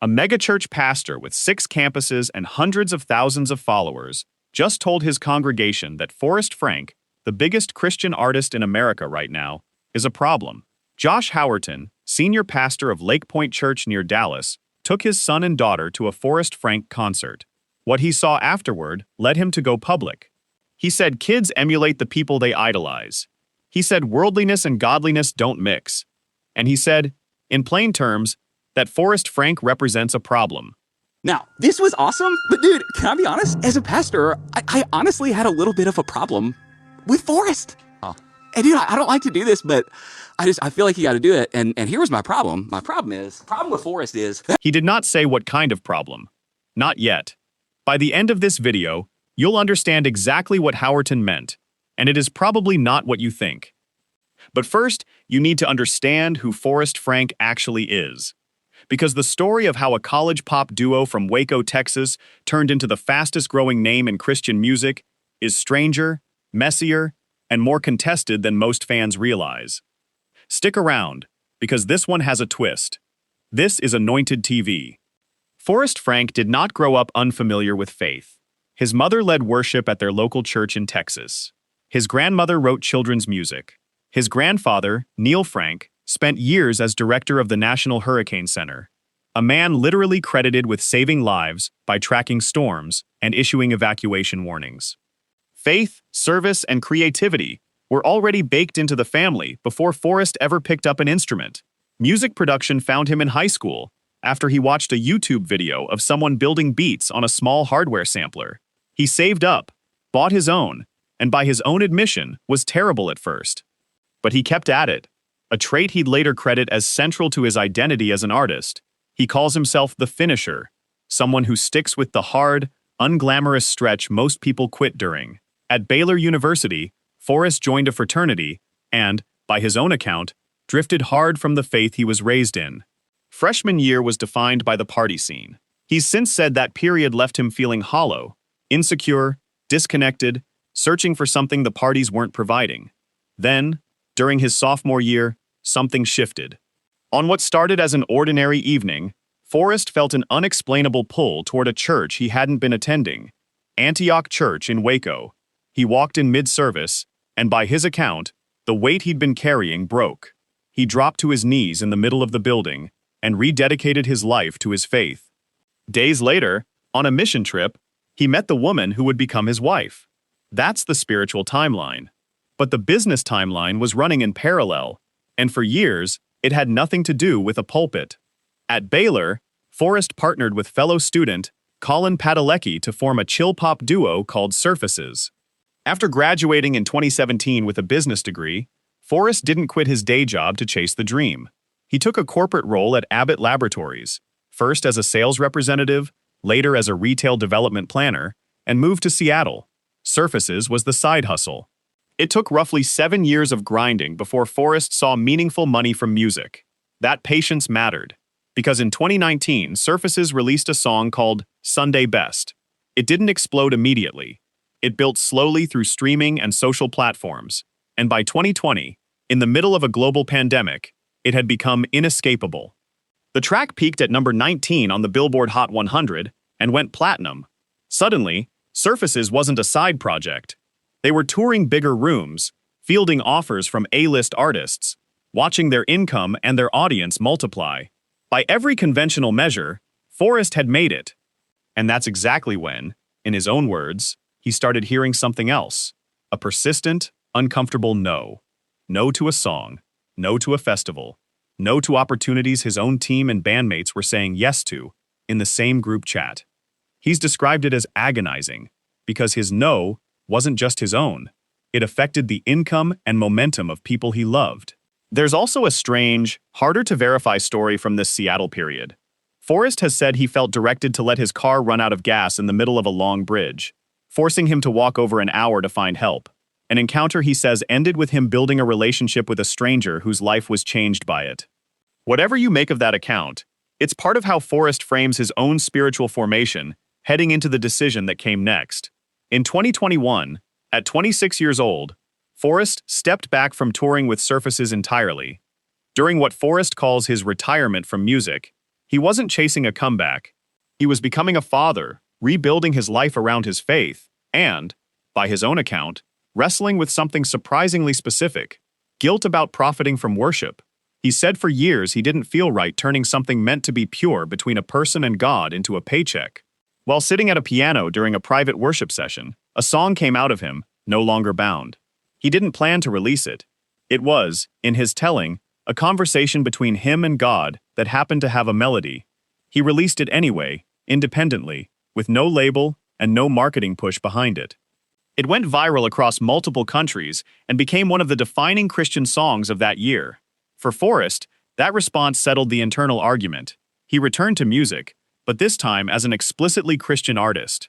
A megachurch pastor with 6 campuses and hundreds of thousands of followers just told his congregation that Forrest Frank, the biggest Christian artist in America right now, is a problem. Josh Howerton, senior pastor of Lake Point Church near Dallas, took his son and daughter to a Forrest Frank concert. What he saw afterward led him to go public. He said kids emulate the people they idolize. He said worldliness and godliness don't mix. And he said, in plain terms, that Forrest Frank represents a problem. Now, this was awesome, but dude, can I be honest? As a pastor, I honestly had a little bit of a problem with Forrest. Oh. And dude, I don't like to do this, but I feel like you got to do it. And here was my problem. My problem with Forrest is... He did not say what kind of problem. Not yet. By the end of this video, you'll understand exactly what Howerton meant, and it is probably not what you think. But first, you need to understand who Forrest Frank actually is. Because the story of how a college pop duo from Waco, Texas, turned into the fastest-growing name in Christian music is stranger, messier, and more contested than most fans realize. Stick around, because this one has a twist. This is Anointed TV. Forrest Frank did not grow up unfamiliar with faith. His mother led worship at their local church in Texas. His grandmother wrote children's music. His grandfather, Neil Frank, spent years as director of the National Hurricane Center, a man literally credited with saving lives by tracking storms and issuing evacuation warnings. Faith, service, and creativity were already baked into the family before Forrest ever picked up an instrument. Music production found him in high school after he watched a YouTube video of someone building beats on a small hardware sampler. He saved up, bought his own, and by his own admission, was terrible at first. But he kept at it, a trait he'd later credit as central to his identity as an artist. He calls himself the finisher, someone who sticks with the hard, unglamorous stretch most people quit during. At Baylor University, Forrest joined a fraternity and, by his own account, drifted hard from the faith he was raised in. Freshman year was defined by the party scene. He's since said that period left him feeling hollow, insecure, disconnected, searching for something the parties weren't providing. Then, during his sophomore year, something shifted. On what started as an ordinary evening, Forrest felt an unexplainable pull toward a church he hadn't been attending, Antioch Church in Waco. He walked in mid-service, and by his account, the weight he'd been carrying broke. He dropped to his knees in the middle of the building and rededicated his life to his faith. Days later, on a mission trip, he met the woman who would become his wife. That's the spiritual timeline. But the business timeline was running in parallel, and for years, it had nothing to do with a pulpit. At Baylor, Forrest partnered with fellow student Colin Padalecki to form a chill-pop duo called Surfaces. After graduating in 2017 with a business degree, Forrest didn't quit his day job to chase the dream. He took a corporate role at Abbott Laboratories, first as a sales representative, later as a retail development planner, and moved to Seattle. Surfaces was the side hustle. It took roughly 7 years of grinding before Forrest saw meaningful money from music. That patience mattered, because in 2019, Surfaces released a song called Sunday Best. It didn't explode immediately. It built slowly through streaming and social platforms, and by 2020, in the middle of a global pandemic, it had become inescapable. The track peaked at number 19 on the Billboard Hot 100 and went platinum. Suddenly, Surfaces wasn't a side project. They were touring bigger rooms, fielding offers from A-list artists, watching their income and their audience multiply. By every conventional measure, Forrest had made it. And that's exactly when, in his own words, he started hearing something else. A persistent, uncomfortable no. No to a song. No to a festival. No to opportunities his own team and bandmates were saying yes to in the same group chat. He's described it as agonizing, because his no wasn't just his own. It affected the income and momentum of people he loved. There's also a strange, harder-to-verify story from this Seattle period. Forrest has said he felt directed to let his car run out of gas in the middle of a long bridge, forcing him to walk over an hour to find help. An encounter he says ended with him building a relationship with a stranger whose life was changed by it. Whatever you make of that account, it's part of how Forrest frames his own spiritual formation heading into the decision that came next. In 2021, at 26 years old, Forrest stepped back from touring with Surfaces entirely. During what Forrest calls his retirement from music, He wasn't chasing a comeback. He was becoming a father, rebuilding his life around his faith, and, by his own account, wrestling with something surprisingly specific: guilt about profiting from worship. He said for years he didn't feel right turning something meant to be pure between a person and God into a paycheck. While sitting at a piano during a private worship session, a song came out of him, No Longer Bound. He didn't plan to release it. It was, in his telling, a conversation between him and God that happened to have a melody. He released it anyway, independently, with no label and no marketing push behind it. It went viral across multiple countries and became one of the defining Christian songs of that year. For Forrest, that response settled the internal argument. He returned to music, but this time as an explicitly Christian artist.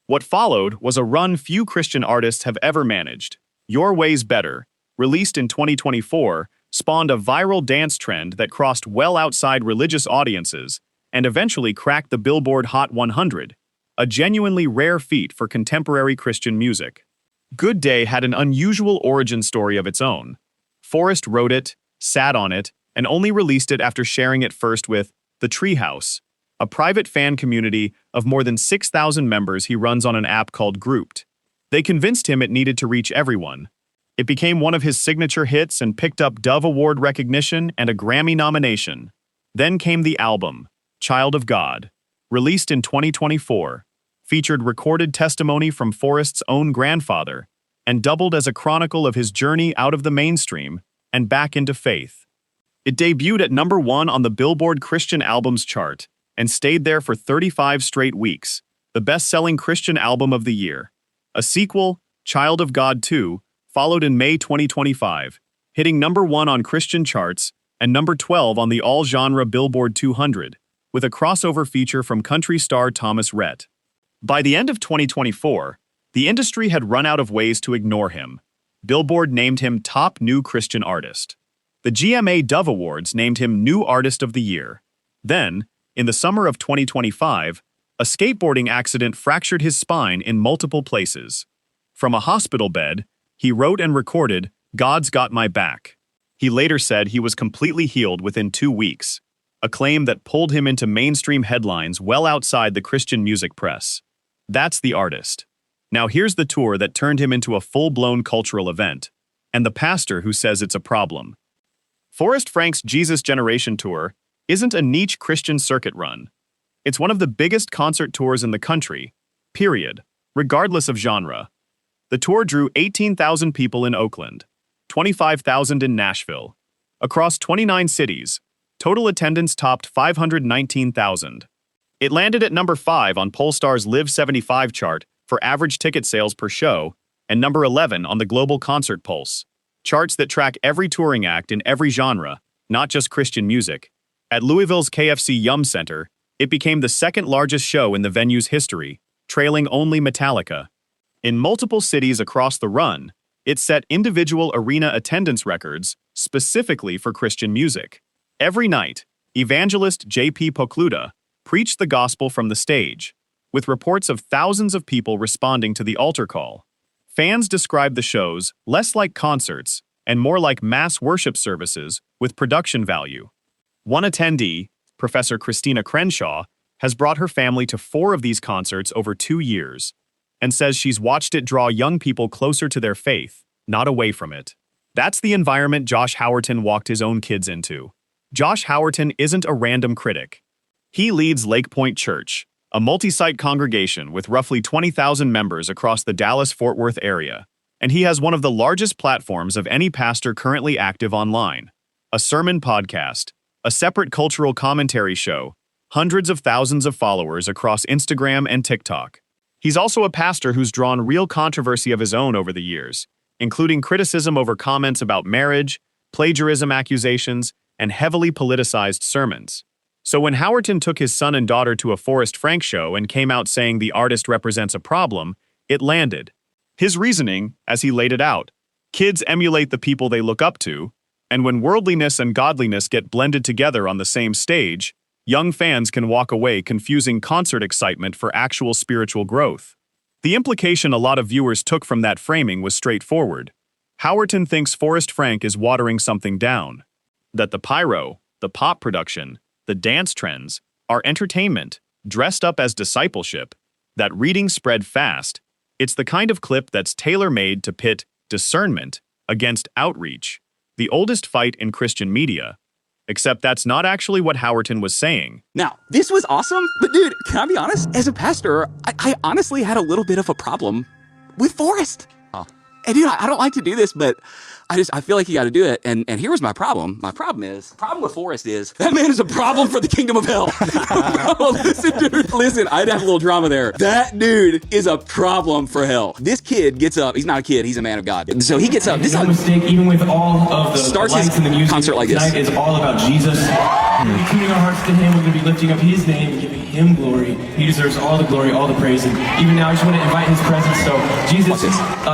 What followed was a run few Christian artists have ever managed. Your Way's Better, released in 2024, spawned a viral dance trend that crossed well outside religious audiences and eventually cracked the Billboard Hot 100, a genuinely rare feat for contemporary Christian music. Good Day had an unusual origin story of its own. Forrest wrote it, sat on it, and only released it after sharing it first with The Treehouse, a private fan community of more than 6,000 members he runs on an app called Grouped. They convinced him it needed to reach everyone. It became one of his signature hits and picked up Dove Award recognition and a Grammy nomination. Then came the album, Child of God, released in 2024, featured recorded testimony from Forrest's own grandfather, and doubled as a chronicle of his journey out of the mainstream and back into faith. It debuted at #1 on the Billboard Christian Albums chart and stayed there for 35 straight weeks, the best-selling Christian album of the year. A sequel, Child of God 2, followed in May 2025, hitting #1 on Christian charts and #12 on the all-genre Billboard 200, with a crossover feature from country star Thomas Rhett. By the end of 2024, the industry had run out of ways to ignore him. Billboard named him Top New Christian Artist. The GMA Dove Awards named him New Artist of the Year. Then, in the summer of 2025, a skateboarding accident fractured his spine in multiple places. From a hospital bed, he wrote and recorded God's Got My Back. He later said he was completely healed within 2 weeks, a claim that pulled him into mainstream headlines well outside the Christian music press. That's the artist. Now here's the tour that turned him into a full-blown cultural event, and the pastor who says it's a problem. Forrest Frank's Jesus Generation Tour isn't a niche Christian circuit run. It's one of the biggest concert tours in the country, period, regardless of genre. The tour drew 18,000 people in Oakland, 25,000 in Nashville. Across 29 cities, total attendance topped 519,000. It landed at #5 on Pollstar's Live 75 chart for average ticket sales per show, and #11 on the Global Concert Pulse, charts that track every touring act in every genre, not just Christian music. At Louisville's KFC Yum Center, it became the second largest show in the venue's history, trailing only Metallica. In multiple cities across the run, it set individual arena attendance records specifically for Christian music. Every night, evangelist J.P. Pokluda preached the gospel from the stage, with reports of thousands of people responding to the altar call. Fans described the shows less like concerts and more like mass worship services with production value. One attendee, Professor Christina Crenshaw, has brought her family to 4 of these concerts over 2 years, and says she's watched it draw young people closer to their faith, not away from it. That's the environment Josh Howerton walked his own kids into. Josh Howerton isn't a random critic. He leads Lake Point Church, a multi-site congregation with roughly 20,000 members across the Dallas-Fort Worth area, and he has one of the largest platforms of any pastor currently active online: a sermon podcast, a separate cultural commentary show, hundreds of thousands of followers across Instagram and TikTok. He's also a pastor who's drawn real controversy of his own over the years, including criticism over comments about marriage, plagiarism accusations, and heavily politicized sermons. So when Howerton took his son and daughter to a Forrest Frank show and came out saying the artist represents a problem, it landed. His reasoning, as he laid it out: kids emulate the people they look up to, and when worldliness and godliness get blended together on the same stage, young fans can walk away confusing concert excitement for actual spiritual growth. The implication a lot of viewers took from that framing was straightforward. Howerton thinks Forrest Frank is watering something down. That the pyro, the pop production, the dance trends, our entertainment, dressed up as discipleship, that reading spread fast. It's the kind of clip that's tailor-made to pit discernment against outreach, the oldest fight in Christian media. Except that's not actually what Howerton was saying. Now, this was awesome, but dude, can I be honest? As a pastor, I honestly had a little bit of a problem with Forrest. And dude, I don't like to do this, but I feel like you got to do it. And here was my problem. My problem with Forrest is that man is a problem for the kingdom of hell. Listen, dude, listen, I'd have a little drama there. That dude is a problem for hell. This kid gets up. He's not a kid. He's a man of God. So he gets up. This no mistake, even with all of the lights and the music, concert like tonight this is all about Jesus. We're going to be tuning our hearts to him. We're going to be lifting up his name and giving him glory. He deserves all the glory, all the praise. And even now, I just want to invite his presence. So, Jesus,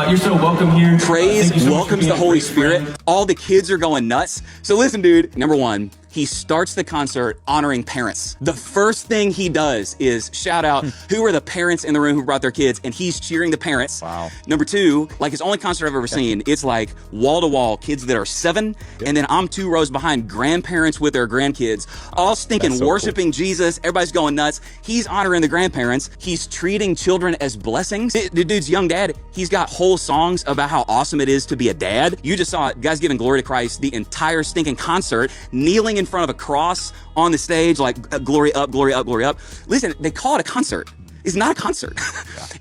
you're so welcome here. Praise welcomes the Holy Spirit. All the kids are going nuts. So listen, dude, number one, he starts the concert honoring parents. The first thing he does is shout out who are the parents in the room who brought their kids, and he's cheering the parents. Wow. Number two, like his only concert I've ever seen, it's like wall to wall kids that are 7, and then I'm 2 rows behind grandparents with their grandkids, all stinking so worshiping Jesus. Everybody's going nuts. He's honoring the grandparents. He's treating children as blessings. The dude's young dad. He's got whole songs about how awesome it is to be a dad. You just saw it. Guys giving glory to Christ the entire stinking concert, kneeling in front of a cross on the stage, like glory up, glory up, glory up. Listen, they call it a concert. It's not a concert.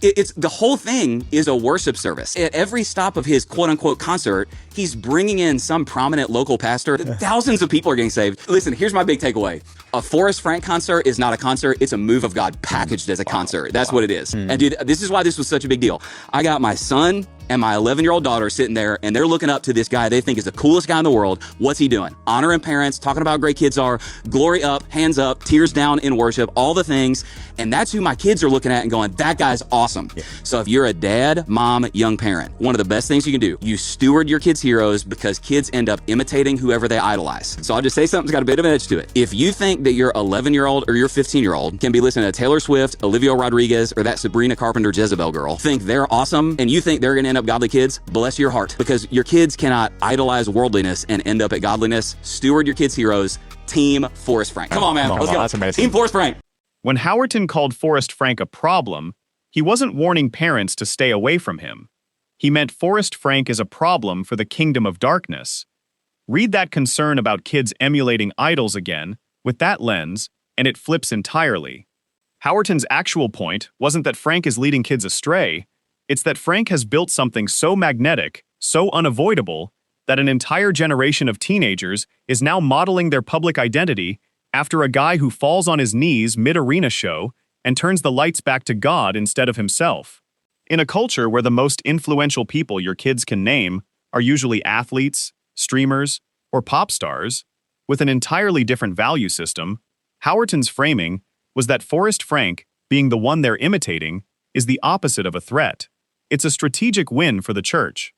It's the whole thing is a worship service. At every stop of his quote unquote concert, he's bringing in some prominent local pastor. Thousands of people are getting saved. Listen, here's my big takeaway. A Forrest Frank concert is not a concert. It's a move of God packaged as a concert. That's what it is. And dude, this is why this was such a big deal. I got my son and my 11-year-old daughter sitting there, and they're looking up to this guy they think is the coolest guy in the world. What's he doing? Honoring parents, talking about how great kids are, glory up, hands up, tears down in worship, all the things. And that's who my kids are looking at and going, that guy's awesome. Yeah. So if you're a dad, mom, young parent, one of the best things you can do, you steward your kids' heroes, because kids end up imitating whoever they idolize. So I'll just say something's got a bit of an edge to it. If you think that your 11-year-old or your 15-year-old can be listening to Taylor Swift, Olivia Rodriguez, or that Sabrina Carpenter Jezebel girl, think they're awesome, and you think they're gonna end up godly kids, bless your heart, because your kids cannot idolize worldliness and end up at godliness. Steward your kids' heroes. Team Forrest Frank. Come on, man. Let's go. That's amazing. Team Forrest Frank. When Howerton called Forrest Frank a problem, he wasn't warning parents to stay away from him. He meant Forrest Frank is a problem for the kingdom of darkness. Read that concern about kids emulating idols again with that lens, and it flips entirely. Howerton's actual point wasn't that Frank is leading kids astray. It's that Frank has built something so magnetic, so unavoidable, that an entire generation of teenagers is now modeling their public identity after a guy who falls on his knees mid-arena show and turns the lights back to God instead of himself. In a culture where the most influential people your kids can name are usually athletes, streamers, or pop stars, with an entirely different value system, Howerton's framing was that Forrest Frank, being the one they're imitating, is the opposite of a threat. It's a strategic win for the church.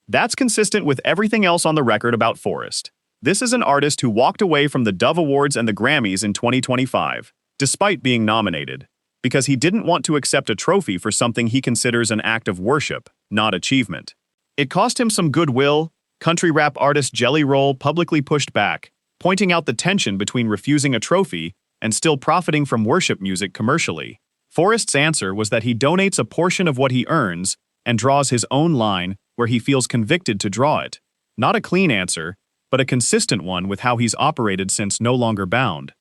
That's consistent with everything else on the record about Forrest. This is an artist who walked away from the Dove Awards and the Grammys in 2025, despite being nominated, because he didn't want to accept a trophy for something he considers an act of worship, not achievement. It cost him some goodwill. Country rap artist Jelly Roll publicly pushed back, pointing out the tension between refusing a trophy and still profiting from worship music commercially. Forrest's answer was that he donates a portion of what he earns and draws his own line where he feels convicted to draw it. Not a clean answer, but a consistent one with how he's operated since No Longer Bound.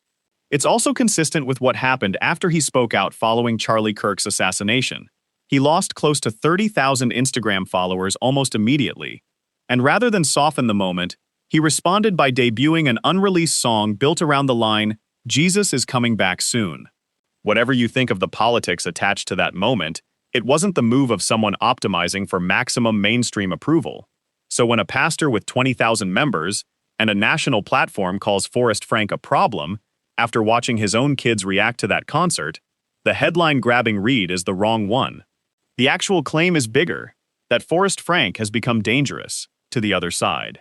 It's also consistent with what happened after he spoke out following Charlie Kirk's assassination. He lost close to 30,000 Instagram followers almost immediately, and rather than soften the moment, he responded by debuting an unreleased song built around the line, "Jesus is coming back soon." Whatever you think of the politics attached to that moment, it wasn't the move of someone optimizing for maximum mainstream approval. So when a pastor with 20,000 members and a national platform calls Forrest Frank a problem, after watching his own kids react to that concert, the headline-grabbing read is the wrong one. The actual claim is bigger, that Forrest Frank has become dangerous to the other side.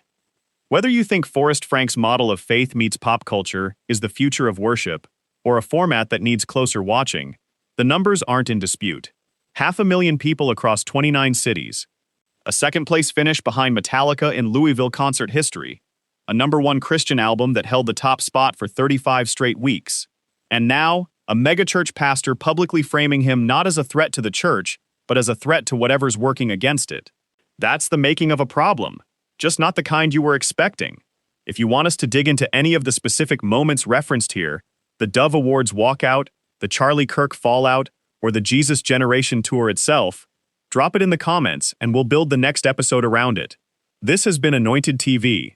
Whether you think Forrest Frank's model of faith meets pop culture is the future of worship, or a format that needs closer watching, the numbers aren't in dispute. 500,000 people across 29 cities. A second-place finish behind Metallica in Louisville concert history. a #1 Christian album that held the top spot for 35 straight weeks. And now, a megachurch pastor publicly framing him not as a threat to the church, but as a threat to whatever's working against it. That's the making of a problem, just not the kind you were expecting. If you want us to dig into any of the specific moments referenced here, the Dove Awards walkout, the Charlie Kirk fallout, or the Jesus Generation tour itself, drop it in the comments and we'll build the next episode around it. This has been Anointed TV.